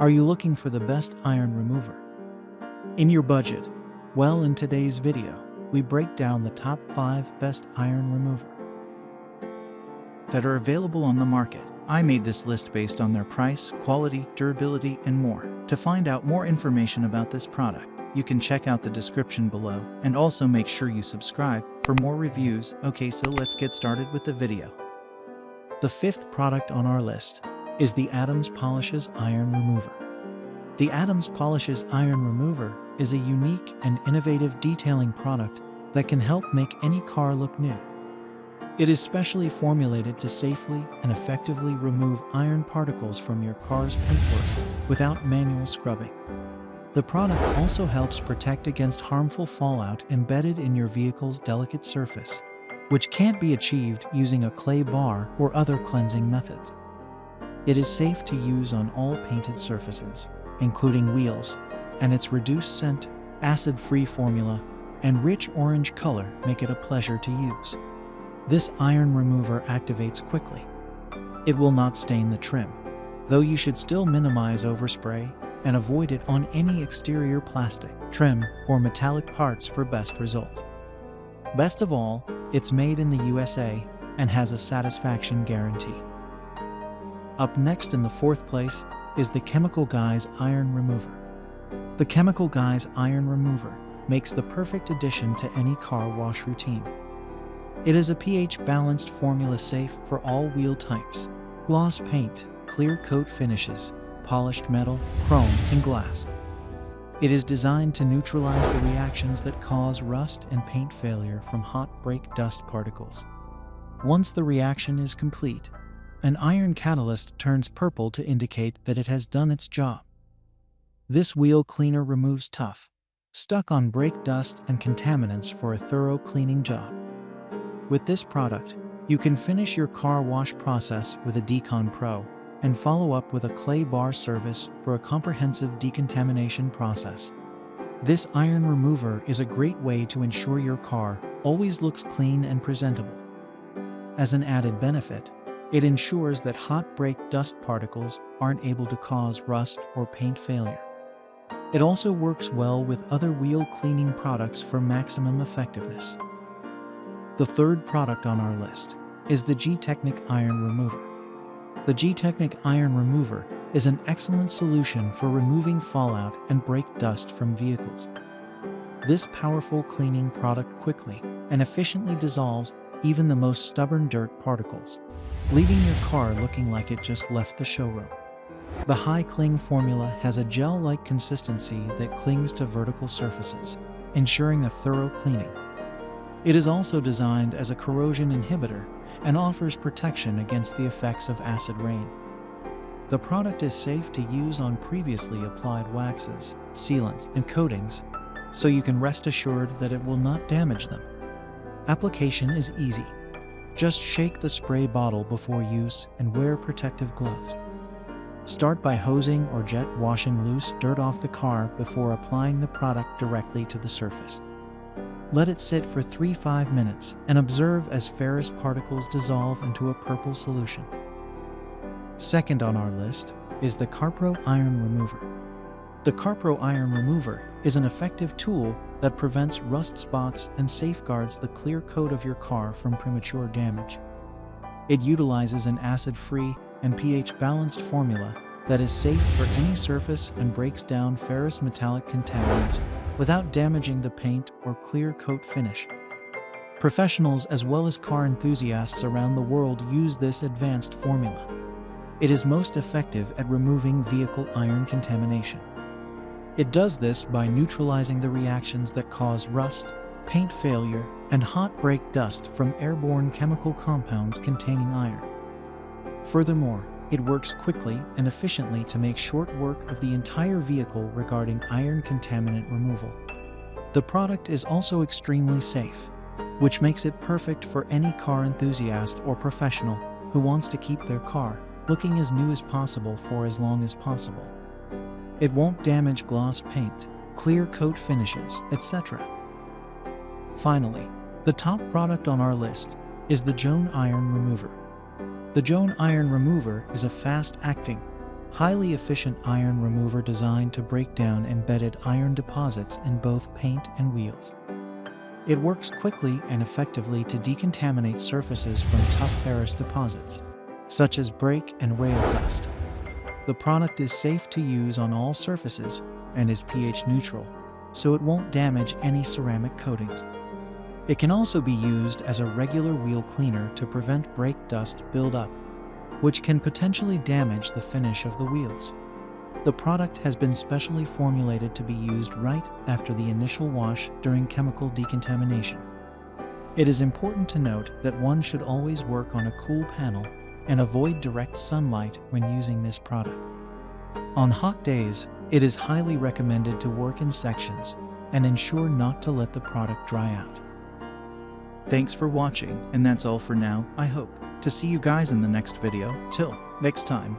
Are you looking for the best iron remover in your budget? Well, in today's video, we break down the top 5 best iron remover that are available on the market. I made this list based on their price, quality, durability, and more. To find out more information about this product, you can check out the description below, and also make sure you subscribe for more reviews. Okay, so let's get started with the video. The 5th product on our list is the Adams Polishes Iron Remover. The Adams Polishes Iron Remover is a unique and innovative detailing product that can help make any car look new. It is specially formulated to safely and effectively remove iron particles from your car's paintwork without manual scrubbing. The product also helps protect against harmful fallout embedded in your vehicle's delicate surface, which can't be achieved using a clay bar or other cleansing methods. It is safe to use on all painted surfaces, including wheels, and its reduced scent, acid-free formula, and rich orange color make it a pleasure to use. This iron remover activates quickly. It will not stain the trim, though you should still minimize overspray and avoid it on any exterior plastic, trim, or metallic parts for best results. Best of all, it's made in the USA and has a satisfaction guarantee. Up next in the 4th place is the Chemical Guys Iron Remover. The Chemical Guys Iron Remover makes the perfect addition to any car wash routine. It is a pH-balanced formula safe for all wheel types: gloss paint, clear coat finishes, polished metal, chrome, and glass. It is designed to neutralize the reactions that cause rust and paint failure from hot brake dust particles. Once the reaction is complete, an iron catalyst turns purple to indicate that it has done its job. This wheel cleaner removes tough, stuck-on brake dust and contaminants for a thorough cleaning job. With this product, you can finish your car wash process with a Decon Pro and follow up with a clay bar service for a comprehensive decontamination process. This iron remover is a great way to ensure your car always looks clean and presentable. As an added benefit, it ensures that hot brake dust particles aren't able to cause rust or paint failure. It also works well with other wheel cleaning products for maximum effectiveness. The 3rd product on our list is the Gtechniq Iron Remover. The Gtechniq Iron Remover is an excellent solution for removing fallout and brake dust from vehicles. This powerful cleaning product quickly and efficiently dissolves even the most stubborn dirt particles, leaving your car looking like it just left the showroom. The high cling formula has a gel-like consistency that clings to vertical surfaces, ensuring a thorough cleaning. It is also designed as a corrosion inhibitor and offers protection against the effects of acid rain. The product is safe to use on previously applied waxes, sealants, and coatings, so you can rest assured that it will not damage them. Application is easy. Just shake the spray bottle before use and wear protective gloves. Start by hosing or jet washing loose dirt off the car before applying the product directly to the surface. Let it sit for 3-5 minutes and observe as ferrous particles dissolve into a purple solution. Second on our list is the CarPro Iron Remover. The CarPro Iron Remover is an effective tool that prevents rust spots and safeguards the clear coat of your car from premature damage. It utilizes an acid-free and pH-balanced formula that is safe for any surface and breaks down ferrous metallic contaminants without damaging the paint or clear coat finish. Professionals as well as car enthusiasts around the world use this advanced formula. It is most effective at removing vehicle iron contamination. It does this by neutralizing the reactions that cause rust, paint failure, and hot brake dust from airborne chemical compounds containing iron. Furthermore, it works quickly and efficiently to make short work of the entire vehicle regarding iron contaminant removal. The product is also extremely safe, which makes it perfect for any car enthusiast or professional who wants to keep their car looking as new as possible for as long as possible. It won't damage gloss paint, clear coat finishes, etc. Finally, the top product on our list is the Jone Iron Remover. The Jone Iron Remover is a fast-acting, Highly efficient iron remover designed to break down embedded iron deposits in both paint and wheels. It works quickly and effectively to decontaminate surfaces from tough ferrous deposits, such as brake and rail dust. The product is safe to use on all surfaces and is pH neutral, so it won't damage any ceramic coatings. It can also be used as a regular wheel cleaner to prevent brake dust buildup, which can potentially damage the finish of the wheels. The product has been specially formulated to be used right after the initial wash during chemical decontamination. It is important to note that one should always work on a cool panel and avoid direct sunlight when using this product. On hot days, it is highly recommended to work in sections and ensure not to let the product dry out. Thanks for watching, and that's all for now, I hope to see you guys in the next video. Till next time.